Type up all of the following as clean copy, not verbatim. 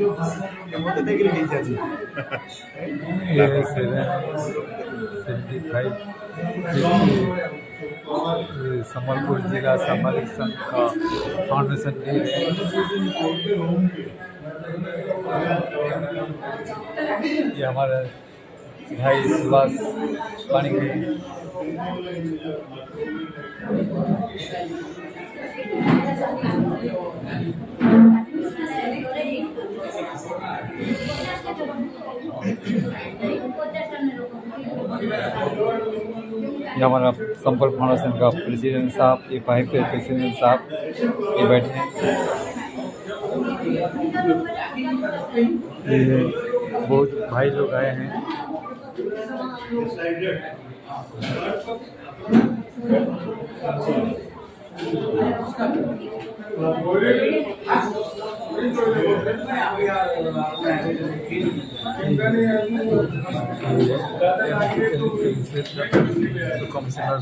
ये 775 संबलपुर जिला सामाजिक संघ का फाउंडेशन डे है। ये हमारा भाई सुभाष पानीग्री ये हमारा संपर्क फाउंडेशन का प्रेसिडेंट साहब, ये पाइप के प्रेसिडेंट साहब ये बैठे हैं। ये बहुत भाई लोग आए हैं। कमिश्नर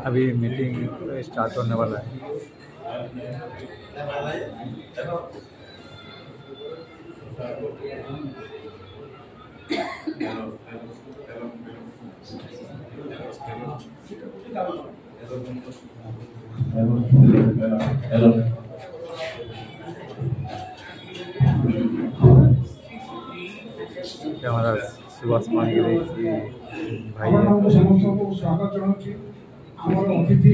अभी मीटिंग स्टार्ट होने वाला है। हमारा सुभाष पानीग्री भाई समस्त को स्वागत जनाऊँ। आम अतिथि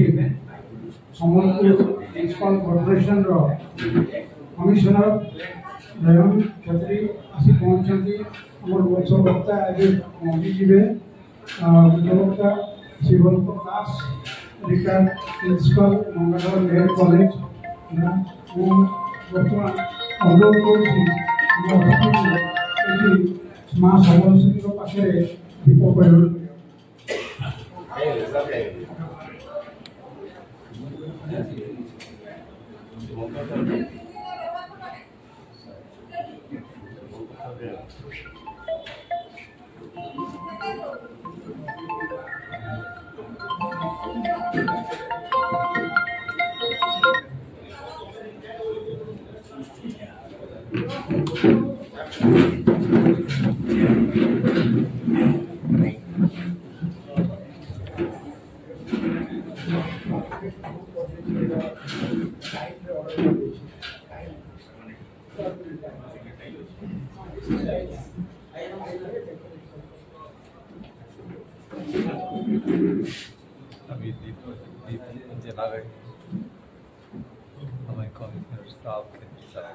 संबलपुर म्युनिसिपल कॉर्पोरेशन कमिशनर नयन छेत्री आसी पहुँचती। आम वर्ष वक्ता पहुँची जीवे वक्ता शिवल प्रकाश रिटायर्ड प्रिंसिपल मंगलवार मेयर कॉलेज। बर्तमान अनुरोध कर माँ समलेश्वरी पाखे दीप प्रज्वलन अभी दीप जला रहे हमारे कमिश्नर साहब के साथ।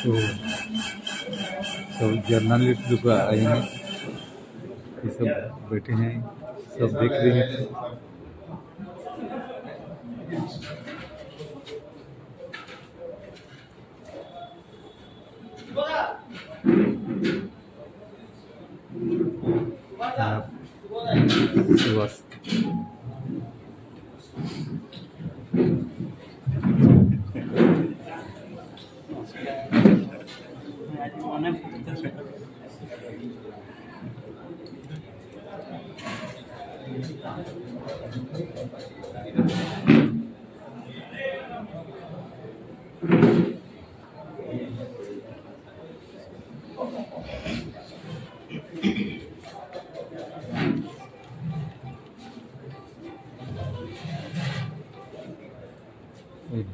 तो जर्नलिस्ट लोग आए हैं, ये सब बैठे हैं, सब देख रहे हैं। सुभाष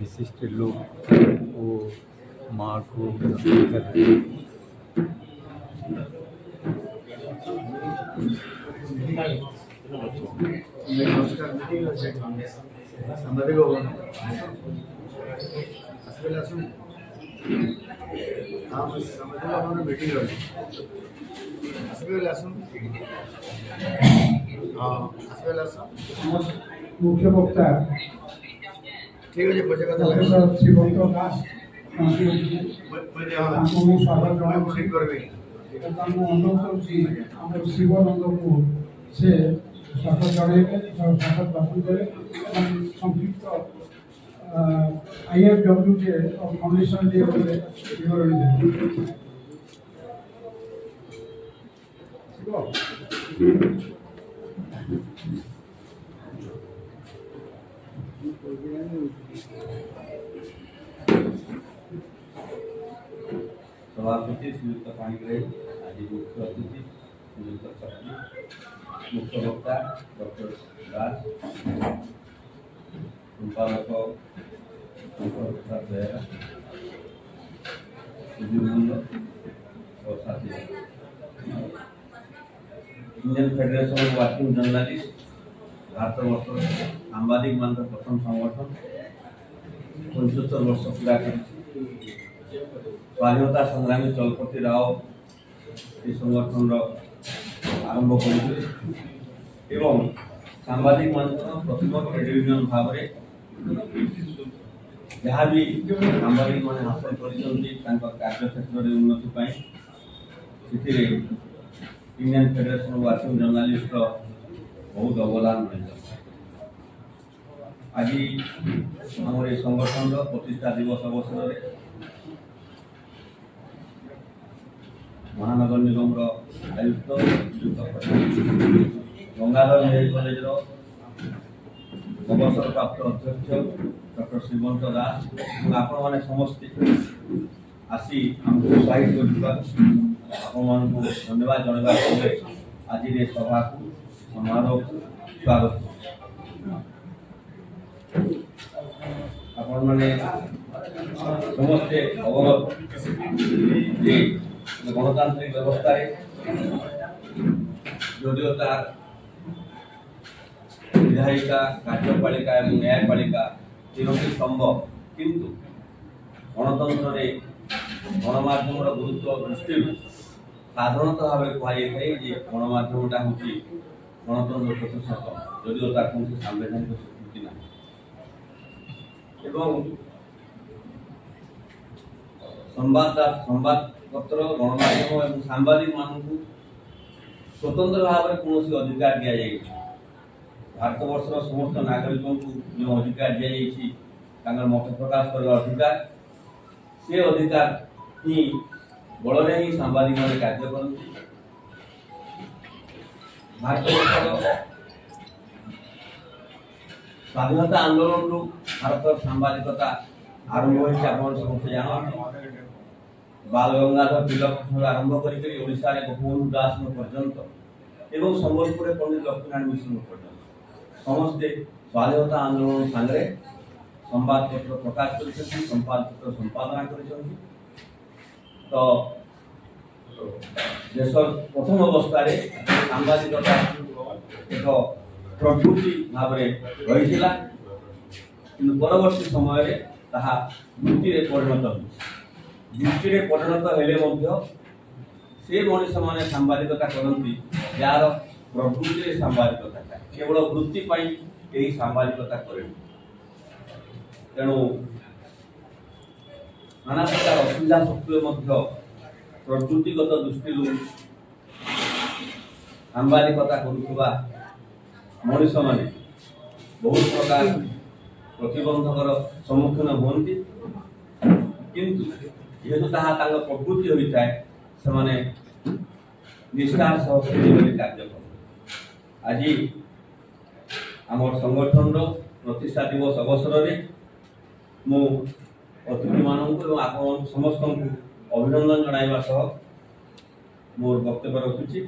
विशिष्ट लोग वो माँ को नमस्कार साम्बादिक मीटिंग मुख्य वक्ता ठीक है प्रोफेसर श्रीवंत दास स्वागत अनुरोध कर शिवानंद को से स्वागत जनइबे स्वागत भाषण देवे संक्षिप्त IFW के फाउंडेशन डे विवरण देवे। सभापति श्रीयुक्त पाणिग्राही आज मुख्य अतिथि श्रीयुक्त शक्ति मुख्य वक्ता डॉक्टर दास संपादक बेहरा और साथी Indian federation of working journalist Bharat वर्ष सांबादिक मान प्रथम संगठन 75 वर्ष पूरा कर स्वाधीनता संग्रामी चलपति राव ये संगठन आरंभ कर सांबादिक मान प्रथम ट्रेड यूनियन भाव में जहाँ भी सांबादिक मान हासिल कर कार्य क्षेत्र में उन्नति Indian federation of working journalist बहुत अवदान रही। आज आम संगठन प्रतिष्ठा दिवस अवसर में महानगर निगम आयुक्त गंगाधर मेहर कॉलेज अवसर प्राप्त अध्यक्ष डॉक्टर श्रीवंत दास आपण मैंने समस्ते आसी आमको उत्साहित धन्यवाद जनवा आज सभा को समारोह स्वागत आपण मैंने समस्ते अवगत गणतांत्रिक व्यवस्था जदिव तार विधायिका कार्यपालिका और न्यायपालिका तीनोटी स्तंभ किंतु गणतंत्र गणमाध्यम गुरुत्व दृष्टि साधारणतः भाव कहुए गणमाध्यमटा हूँ गणतंत्र प्रतिष्ठाक जदिव तार कौन सांवैधानिक स्वीकृति ना संवादपत्र गणमाध्यम और सांबादिक मानक स्वतंत्र भाव में कौन अधिकार दि जाए भारत वर्षर समस्त नागरिकों को जो अधिकार दि जाए मत प्रकाश करने अधिकार से अधिकार ही बल ही सांबादिक मान कार्य करती। भारत वर्षर स्वाधीनता आंदोलन रु भारत सांबादिकता आरंभ हो समस्त जानते बाल गंगाधर तिलक आरंभ कर गोपबंधु दास पर्यंत एवं संबलपुर पंडित लक्ष्मीनारायण मिश्र पर्यंत समस्ते स्वाधीनता आंदोलन सांगे संवादपत्र प्रकाश कर संवादपत्र संपादना कर देश प्रथम अवस्था सांबादिकता एक प्रवृत्ति भाव रही परवर्ती समय वृत्ति परिणत दृष्टि परिणत हेले से मनीष मैंने सांबादिकता करती जार प्रवृत्ति सांबादिकता केवल वृत्ति यही सांबादिकता करे तेणु नाना प्रकार असुविधा सत्वे प्रवृत्तिगत दृष्टि सांबादिकता करुवा मनीष मैंने बहुत प्रकार प्रतिबंधकर सम्मुखीन होती किंतु जेहेतु प्रवृत्ति होता है से निष्ठार सहकारी कार्य कर आज आम संगठन प्रतिष्ठा दिवस अवसर में मु अतिथि मानक आप समस्त अभिनंदन जनाइबा सह मोर वक्तव्य रखुची।